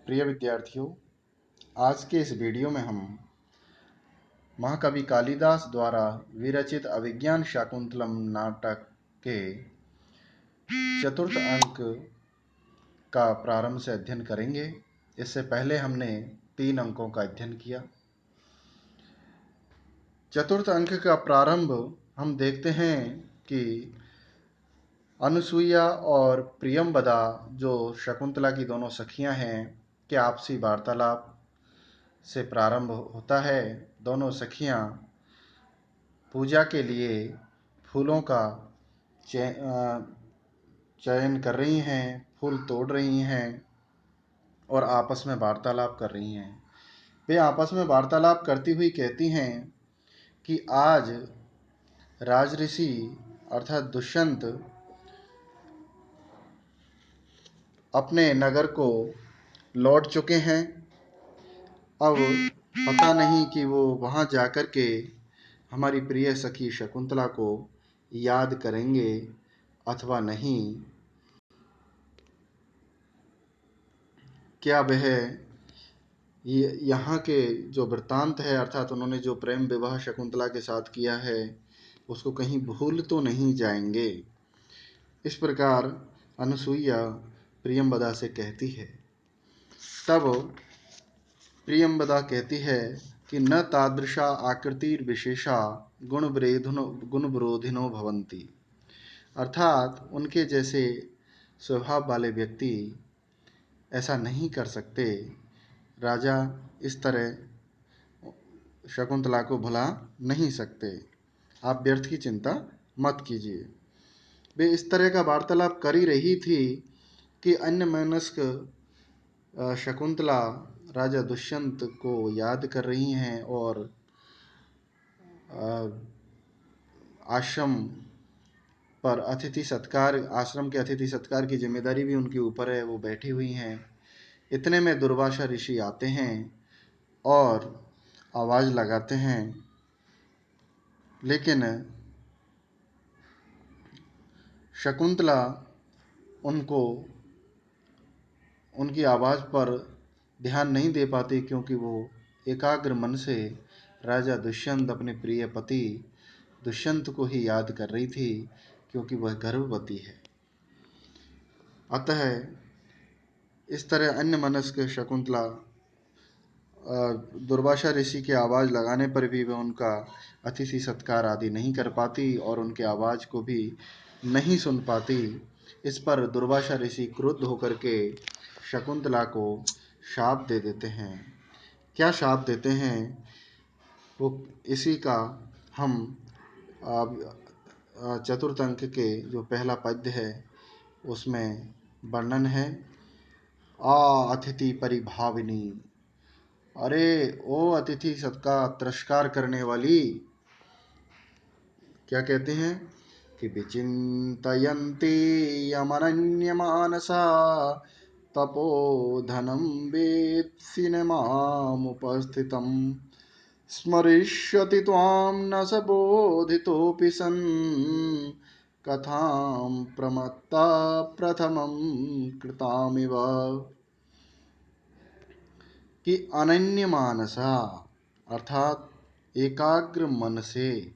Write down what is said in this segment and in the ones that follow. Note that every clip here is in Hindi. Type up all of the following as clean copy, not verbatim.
प्रिय विद्यार्थियों, आज के इस वीडियो में हम महाकवि कालिदास द्वारा विरचित अभिज्ञान शाकुंतलम नाटक के चतुर्थ अंक का प्रारंभ से अध्ययन करेंगे। इससे पहले हमने 3 अंकों का अध्ययन किया। चतुर्थ अंक का प्रारंभ हम देखते हैं कि अनुसुईया और प्रियंवदा, जो शकुंतला की दोनों सखियां हैं, के आपसी वार्तालाप से प्रारंभ होता है। दोनों सखियां पूजा के लिए फूलों का चयन कर रही हैं, फूल तोड़ रही हैं और आपस में वार्तालाप कर रही हैं। वे आपस में वार्तालाप करती हुई कहती हैं कि आज राजऋषि अर्थात दुष्यंत अपने नगर को लौट चुके हैं। अब पता नहीं कि वो वहाँ जाकर के हमारी प्रिय सखी शकुंतला को याद करेंगे अथवा नहीं। क्या वह यहाँ के जो वृत्तांत है, अर्थात उन्होंने जो प्रेम विवाह शकुंतला के साथ किया है, उसको कहीं भूल तो नहीं जाएंगे। इस प्रकार अनुसुईया प्रियंवदा से कहती है। तब प्रियंवदा कहती है कि न तादृशा आकृतिर्विशेषा गुणविरोधिनो भवन्ति, अर्थात उनके जैसे स्वभाव वाले व्यक्ति ऐसा नहीं कर सकते। राजा इस तरह शकुंतला को भुला नहीं सकते। आप व्यर्थ की चिंता मत कीजिए। वे इस तरह का वार्तालाप कर ही रही थी कि अन्यमनस्क शकुंतला राजा दुष्यंत को याद कर रही हैं और आश्रम के अतिथि सत्कार की जिम्मेदारी भी उनके ऊपर है। वो बैठी हुई हैं। इतने में दुर्वासा ऋषि आते हैं और आवाज़ लगाते हैं, लेकिन शकुंतला उनकी आवाज़ पर ध्यान नहीं दे पाती, क्योंकि वो एकाग्र मन से राजा दुष्यंत, अपने प्रिय पति दुष्यंत को ही याद कर रही थी, क्योंकि वह गर्भवती है। अतः इस तरह अन्यमनस्क शकुंतला दुर्वासा ऋषि की आवाज़ लगाने पर भी वह उनका अतिथि सत्कार आदि नहीं कर पाती और उनके आवाज़ को भी नहीं सुन पाती। इस पर दुर्वासा ऋषि क्रुद्ध होकर के शकुंतला को शाप दे देते हैं। क्या शाप देते हैं, वो इसी का हम चतुर्थ अंक के जो पहला पद्य है उसमें वर्णन है। अतिथि परिभाविनी, अरे ओ अतिथि सबका तिरस्कार करने वाली, क्या कहते हैं कि विचिन्तयन्ति यमनन्यमानसा तपोधनं वेत्सि न मामुपस्थितं स्मरिष्यति त्वां न स बोधितोऽपि सन् कथां प्रमत्ता प्रथमं कृतामिव। कि अनन्य मानसा अर्थात एकाग्र मन से,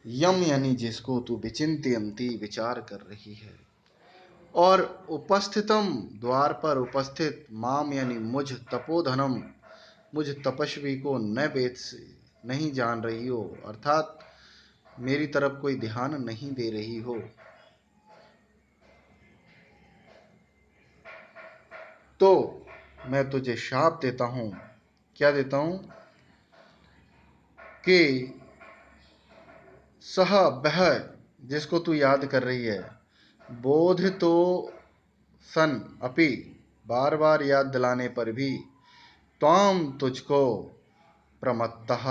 यम यानी जिसको तू विचिंतयन्ति विचार कर रही है, और उपस्थितम द्वार पर उपस्थित, माम यानी मुझ, तपोधनम मुझ तपस्वी को न वेद से नहीं जान रही हो, अर्थात मेरी तरफ कोई ध्यान नहीं दे रही हो। तो मैं तुझे शाप देता हूं। क्या देता हूं कि सह वह जिसको तू याद कर रही है, बोध तो सन अपि बार बार याद दिलाने पर भी, त्वाम तुझको, प्रमत्तः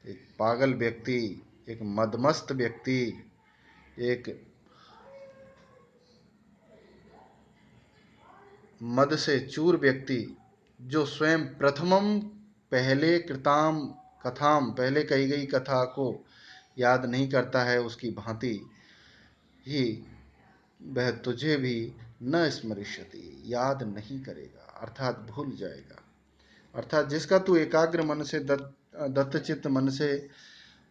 एक पागल व्यक्ति, एक मदमस्त व्यक्ति, एक मद से चूर व्यक्ति, जो स्वयं प्रथमम पहले कृताम कथाम पहले कही गई कथा को याद नहीं करता है, उसकी भांति ही वह तुझे भी न स्मरिष्यति, याद नहीं करेगा, अर्थात भूल जाएगा। अर्थात जिसका तू एकाग्र मन से दत्तचित्त मन से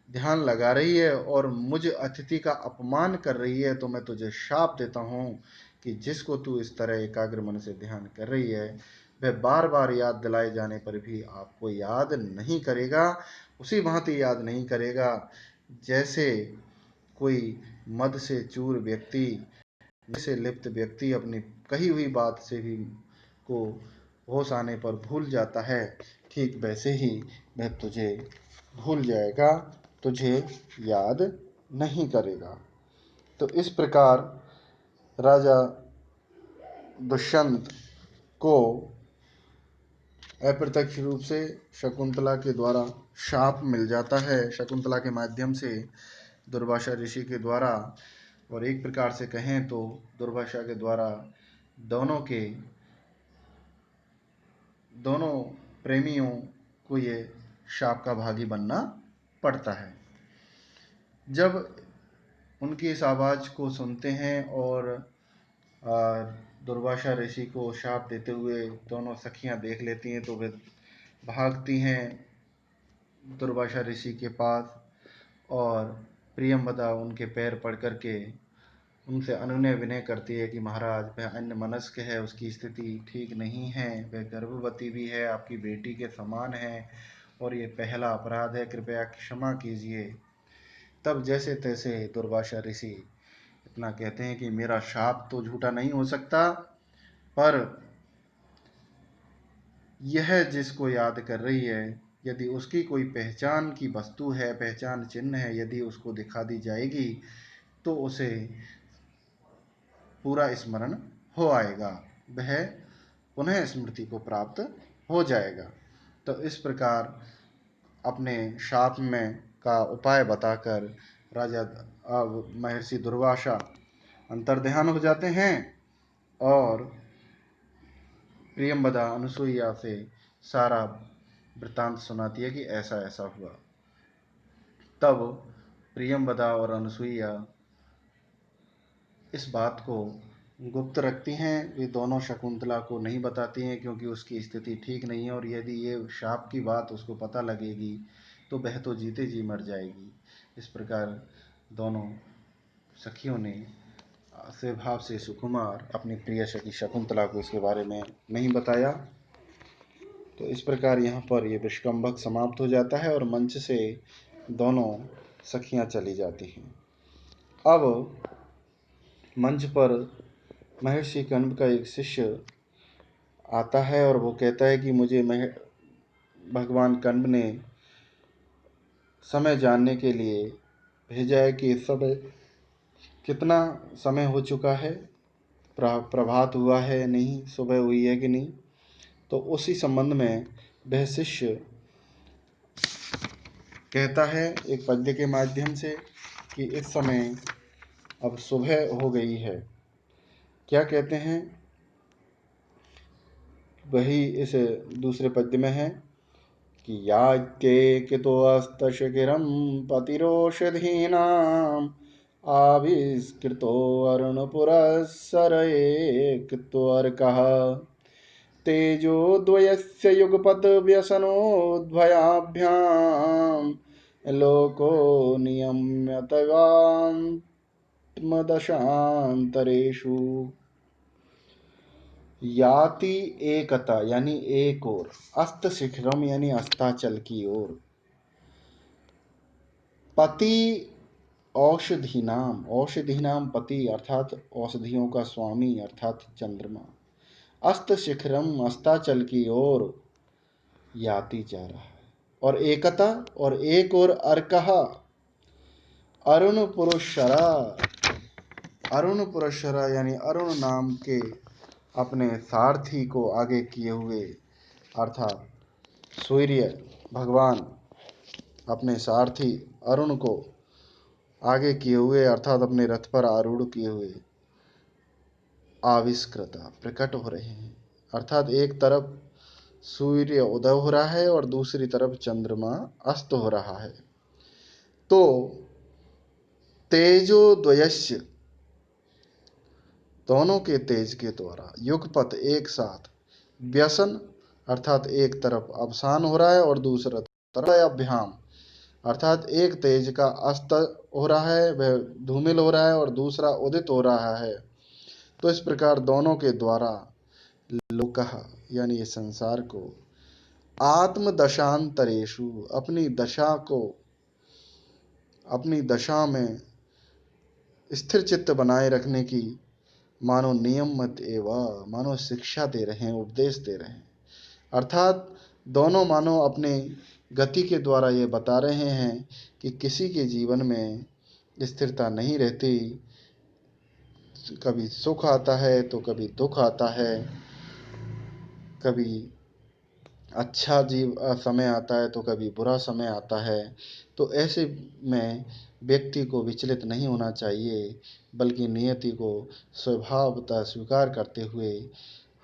ध्यान लगा रही है और मुझ अतिथि का अपमान कर रही है, तो मैं तुझे शाप देता हूँ कि जिसको तू इस तरह एकाग्र मन से ध्यान कर रही है, वह बार बार याद दिलाए जाने पर भी आपको याद नहीं करेगा। उसी भांति याद नहीं करेगा जैसे कोई मद से चूर व्यक्ति, से लिप्त व्यक्ति अपनी कही हुई बात से भी को होश आने पर भूल जाता है। ठीक वैसे ही वह तुझे भूल जाएगा, तुझे याद नहीं करेगा। तो इस प्रकार राजा दुष्यंत को अप्रत्यक्ष रूप से शकुंतला के द्वारा शाप मिल जाता है, शकुंतला के माध्यम से, दुर्वासा ऋषि के द्वारा। और एक प्रकार से कहें तो दुर्वासा के द्वारा दोनों प्रेमियों को ये शाप का भागी बनना पड़ता है। जब उनकी इस आवाज़ को सुनते हैं और दुर्वासा ऋषि को शाप देते हुए दोनों सखियां देख लेती हैं, तो वे भागती हैं दुर्वासा ऋषि के पास और प्रियंवदा उनके पैर पड़ कर के उनसे अनुनय विनय करती है कि महाराज, वह अन्यमनस्क है, उसकी स्थिति ठीक नहीं है, वह गर्भवती भी है, आपकी बेटी के समान है और ये पहला अपराध है, कृपया क्षमा कीजिए। तब जैसे तैसे दुर्वासा ऋषि इतना कहते हैं कि मेरा शाप तो झूठा नहीं हो सकता, पर यह जिसको याद कर रही है, यदि उसकी कोई पहचान की वस्तु है, पहचान चिन्ह है, यदि उसको दिखा दी जाएगी तो उसे पूरा स्मरण हो आएगा, वह पुनः स्मृति को प्राप्त हो जाएगा। तो इस प्रकार अपने शाप में का उपाय बताकर राजा महर्षि दुर्वासा अंतर्ध्यान हो जाते हैं और प्रियंवदा अनुसुईया से सारा वृत्तांत सुनाती है कि ऐसा ऐसा हुआ। तब प्रियंवदा और अनुसुईया इस बात को गुप्त रखती हैं, वे दोनों शकुंतला को नहीं बताती हैं, क्योंकि उसकी स्थिति ठीक नहीं है और यदि ये शाप की बात उसको पता लगेगी तो वह तो जीते जी मर जाएगी। इस प्रकार दोनों सखियों ने स्वभाव से सुकुमार अपनी प्रिय सखी शकुंतला को इसके बारे में नहीं बताया। तो इस प्रकार यहाँ पर ये विष्कंभक समाप्त हो जाता है और मंच से दोनों सखियाँ चली जाती हैं। अब मंच पर महर्षि कण्व का एक शिष्य आता है और वो कहता है कि मुझे भगवान कण्व ने समय जानने के लिए भेजा है कि इस समय कितना समय हो चुका है, प्रभात हुआ है नहीं, सुबह हुई है कि नहीं। तो उसी संबंध में वह शिष्य कहता है एक पद्य के माध्यम से कि इस समय अब सुबह हो गई है। क्या कहते हैं, वही इस दूसरे पद्य में है कि याज्ञे कितोऽस्तशिखिरं पतिरोषधीनाम् आविष्कृतो अरुणपुरःसरये कृतोऽर्कः तेजोद्वयस्य युगपद्व्यसनोद्भयाभ्यां लोको नियम्यतगात्मदशान्तरेषु। याति एकता यानी एक ओर, अस्त शिखरम यानी अस्ताचल की ओर, पति औषधि नाम पति अर्थात औषधियों का स्वामी अर्थात चंद्रमा, अस्त शिखरम अस्ताचल की ओर याति जा रहा है। और एकता और एक और अर्कः अरुण पुरुषरा यानी अरुण नाम के अपने सारथी को आगे किए हुए, अर्थात सूर्य भगवान अपने सारथी अरुण को आगे किए हुए, अर्थात अपने रथ पर आरूढ़ किए हुए आविष्कृता प्रकट हो रहे हैं। अर्थात एक तरफ सूर्य उदय हो रहा है और दूसरी तरफ चंद्रमा अस्त हो रहा है। तो तेजो द्वयस्य दोनों के तेज के द्वारा युगपत एक साथ व्यसन अर्थात एक तरफ अवसान हो रहा है और दूसरा तरफ अभ्याम अर्थात एक तेज का अस्त हो रहा है, वह धूमिल हो रहा है और दूसरा उदित हो रहा है। तो इस प्रकार दोनों के द्वारा लोकः यानी ये संसार को आत्मदशांतरेषु अपनी दशा में स्थिर चित्त बनाए रखने की मानो नियम मत एवं मानो शिक्षा दे रहे हैं, उपदेश दे रहे हैं। अर्थात दोनों मानो अपने गति के द्वारा ये बता रहे हैं कि किसी के जीवन में स्थिरता नहीं रहती, कभी सुख आता है तो कभी दुख आता है, कभी अच्छा समय आता है तो कभी बुरा समय आता है। तो ऐसे में व्यक्ति को विचलित नहीं होना चाहिए, बल्कि नियति को स्वभावतः स्वीकार करते हुए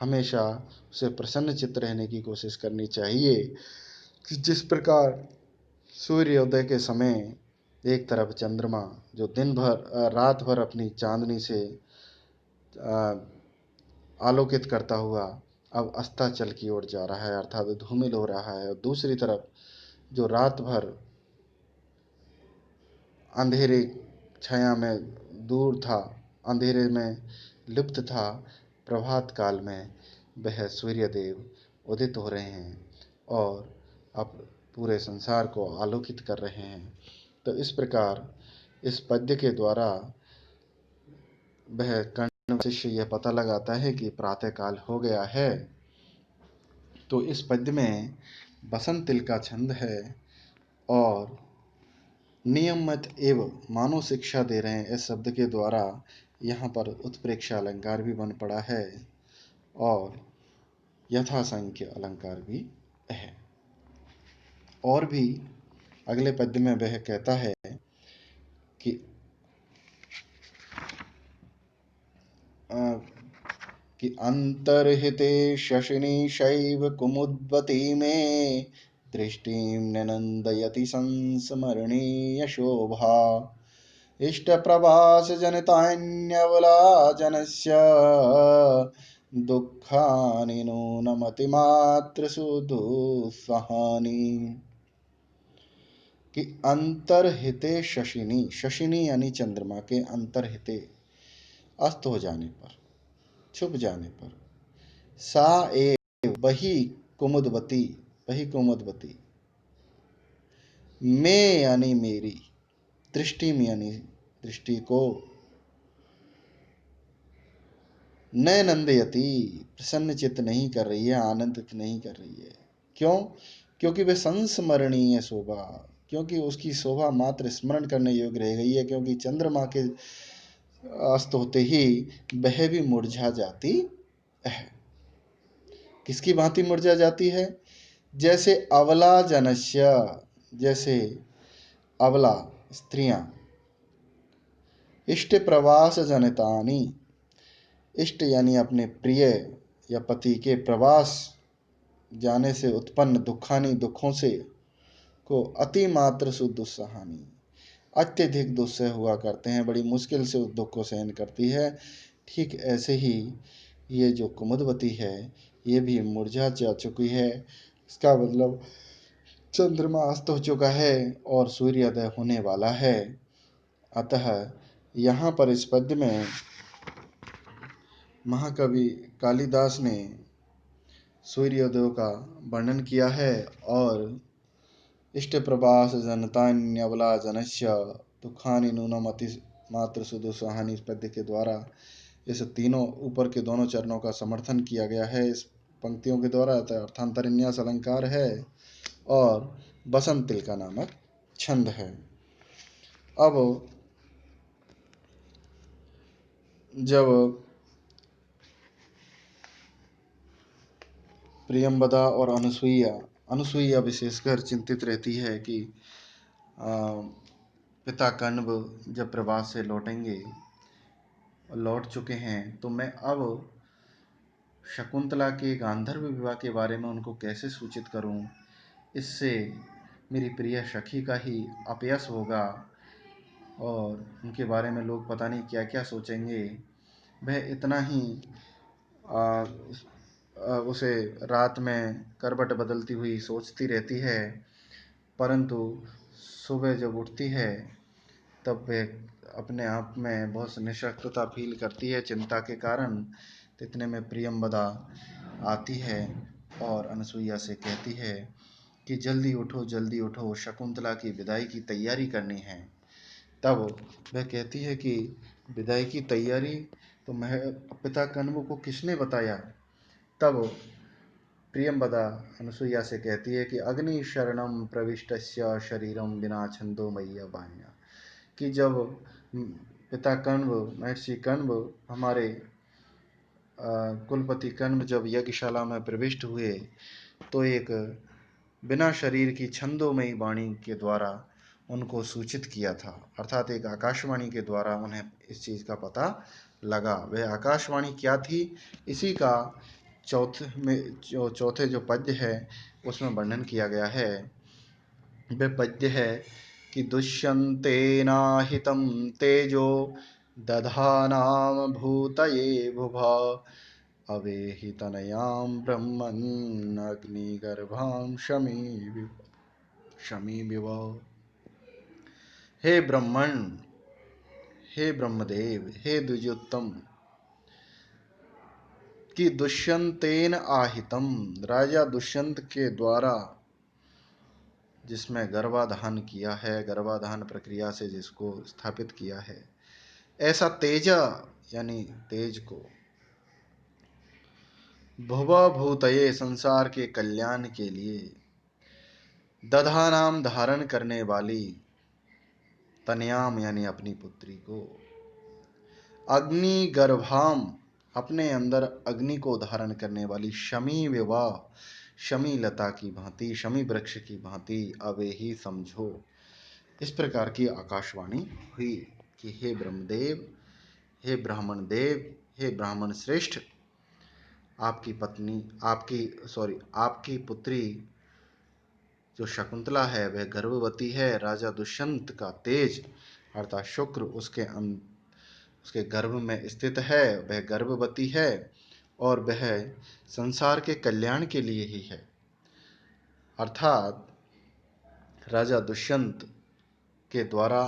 हमेशा उसे प्रसन्न चित्त रहने की कोशिश करनी चाहिए। जिस प्रकार सूर्योदय के समय एक तरफ चंद्रमा जो रात भर अपनी चांदनी से आलोकित करता हुआ अब अस्ताचल की ओर जा रहा है अर्थात धूमिल हो रहा है, और दूसरी तरफ जो रात भर अंधेरे छाया में दूर था, अंधेरे में लिप्त था, प्रभात काल में वह सूर्यदेव उदित हो रहे हैं और अब पूरे संसार को आलोकित कर रहे हैं। तो इस प्रकार इस पद्य के द्वारा वह कर्ण शिष्य यह पता लगाता है कि प्रातः काल हो गया है। तो इस पद्य में बसंत तिल का छंद है और नियम मत एवं मानो शिक्षा दे रहे हैं। इस शब्द के द्वारा यहाँ पर उत्प्रेक्षा अलंकार भी बन पड़ा है और यथासंख्य अलंकार भी है। और भी अगले पद्य में वह कहता है कि अंतर्हिते शशिनी शैव कुमुद्वती में दृष्टिं निनन्दयति संस्मरणीय शोभा इष्ट प्रवास जनितान्यवला जनस्य दुःखानि नूनमतिमात्र दुस्सहानि। कि अंतर्हिते शशिनी, शशिनी यानी चंद्रमा के अंतर्हिते अस्त हो जाने पर, छुप जाने पर, सा एव वही कुमुदवती, वही कुमुदवती, मैं यानी मेरी, दृष्टि में यानी दृष्टि को, न नंदयति प्रसन्न चित्त नहीं कर रही है, आनंदित नहीं कर रही है। क्यों? क्योंकि वह संस्मरणीय शोभा, क्योंकि उसकी शोभा मात्र स्मरण करने योग्य रह गई है, क्योंकि चंद्रमा के अस्त होते ही वह भी मुरझा जाती है। किसकी भांति मुरझा जाती है? जैसे अवला जनस्य, जैसे अवला स्त्रियां, इष्ट प्रवास जनतानी, इष्ट यानी अपने प्रिय या पति के प्रवास जाने से उत्पन्न दुखानी, दुखों से को अति मात्र दुस्सहानी, अत्यधिक दुस्सह हुआ करते हैं, बड़ी मुश्किल से उस दुख को सहन करती है। ठीक ऐसे ही ये जो कुमुदवती है ये भी मुरझा जा चुकी है। इसका मतलब चंद्रमा अस्त हो चुका है और सूर्योदय होने वाला है। अतः यहाँ पर इस पद्य में महाकवि कालिदास ने सूर्योदय का वर्णन किया है और इष्ट प्रभास जनतान्यवला जनस्य दुखानि नूनम अति मात्र सुदुस्सहानि, इस पद्य के द्वारा इस तीनों ऊपर के दोनों चरणों का समर्थन किया गया है इस पंक्तियों के द्वारा। अर्थांतरन्यास अलंकार है और बसंत तिल का नामक छंद है। अब जब प्रियंवदा और अनुसुईया विशेषकर चिंतित रहती है कि पिता कण्व जब प्रवास से लौटेंगे, लौट चुके हैं, तो मैं अब शकुंतला के गांधर्व विवाह के बारे में उनको कैसे सूचित करूं? इससे मेरी प्रिय सखी का ही अपयश होगा और उनके बारे में लोग पता नहीं क्या क्या सोचेंगे। वह इतना ही आ, उसे रात में करवट बदलती हुई सोचती रहती है, परंतु सुबह जब उठती है तब वह अपने आप में बहुत निःशक्तता फील करती है चिंता के कारण। तो इतने में प्रियंवदा आती है और अनसुईया से कहती है कि जल्दी उठो, शकुंतला की विदाई की तैयारी करनी है। तब वह कहती है कि विदाई की तैयारी तो पिता कण्व को किसने बताया? तब प्रियंवदा अनसुईया से कहती है कि अग्नि शरणम प्रविष्टस्य शरीरम विना छंदो मय्य बाह्य, कि जब पिता कण्व, महर्षि कण्व, हमारे कुलपति कण्व जब यज्ञशाला में प्रविष्ट हुए तो एक बिना शरीर की छंदोमयी वाणी के द्वारा उनको सूचित किया था, अर्थात एक आकाशवाणी के द्वारा उन्हें इस चीज़ का पता लगा। वह आकाशवाणी क्या थी, इसी का चौथे जो पद्य है उसमें वर्णन किया गया है। वह पद्य है कि दुष्यन्तेनाहितं तेजो दधानां भूतये भुभा अवेहि तनयां ब्रह्मन् अग्निगर्भां शमीविव। हे ब्रह्मण, हे ब्रह्मदेव, हे द्विजोत्तम, कि दुष्यंतेन आहितम, राजा दुष्यंत के द्वारा जिसमें गर्भाधान किया है, गर्भाधान प्रक्रिया से जिसको स्थापित किया है, ऐसा तेजा यानी तेज को, भुवा भूतये संसार के कल्याण के लिए, दधा नाम धारण करने वाली, तनयाम यानी अपनी पुत्री को, अग्नि गर्भाम अपने अंदर अग्नि को धारण करने वाली, शमी विवाह शमी लता की भांति, शमी वृक्ष की भांति, अवे ही समझो। इस प्रकार की आकाशवाणी हुई कि हे ब्रह्मदेव, हे ब्राह्मण देव, हे ब्राह्मण श्रेष्ठ, आपकी पत्नी आपकी पुत्री जो शकुंतला है वह गर्भवती है। राजा दुष्यंत का तेज अर्थात शुक्र उसके गर्भ में स्थित है, वह गर्भवती है और वह संसार के कल्याण के लिए ही है। अर्थात राजा दुष्यंत के द्वारा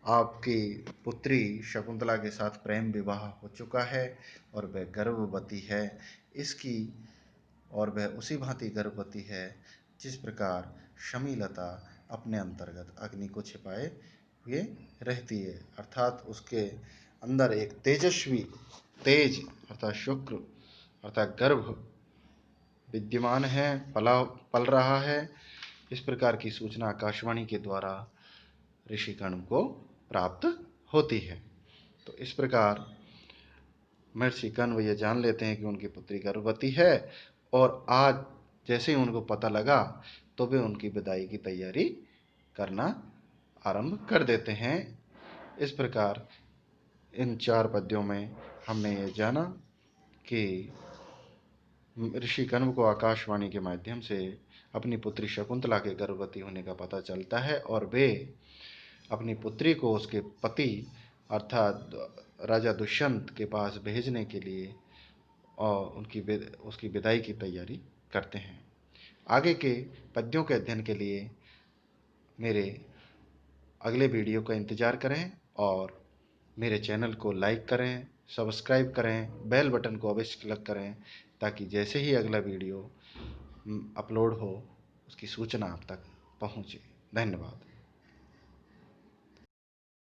आपकी पुत्री शकुंतला के साथ प्रेम विवाह हो चुका है और वह गर्भवती है इसकी, और वह उसी भांति गर्भवती है जिस प्रकार शमीलता अपने अंतर्गत अग्नि को छिपाए हुए रहती है। अर्थात उसके अंदर एक तेजस्वी तेज अर्थात शुक्र अर्थात गर्भ विद्यमान है, पल रहा है। इस प्रकार की सूचना आकाशवाणी के द्वारा ऋषिगण को प्राप्त होती है। तो इस प्रकार महर्षि कण्व ये जान लेते हैं कि उनकी पुत्री गर्भवती है और आज जैसे ही उनको पता लगा तो वे उनकी विदाई की तैयारी करना आरंभ कर देते हैं। इस प्रकार इन 4 पद्यों में हमने ये जाना कि ऋषि कण्व को आकाशवाणी के माध्यम से अपनी पुत्री शकुंतला के गर्भवती होने का पता चलता है और वे अपनी पुत्री को उसके पति अर्थात राजा दुष्यंत के पास भेजने के लिए और उसकी विदाई की तैयारी करते हैं। आगे के पद्यों के अध्ययन के लिए मेरे अगले वीडियो का इंतज़ार करें और मेरे चैनल को लाइक करें, सब्सक्राइब करें, बेल बटन को अवश्य क्लिक करें ताकि जैसे ही अगला वीडियो अपलोड हो उसकी सूचना आप तक पहुंचे। धन्यवाद।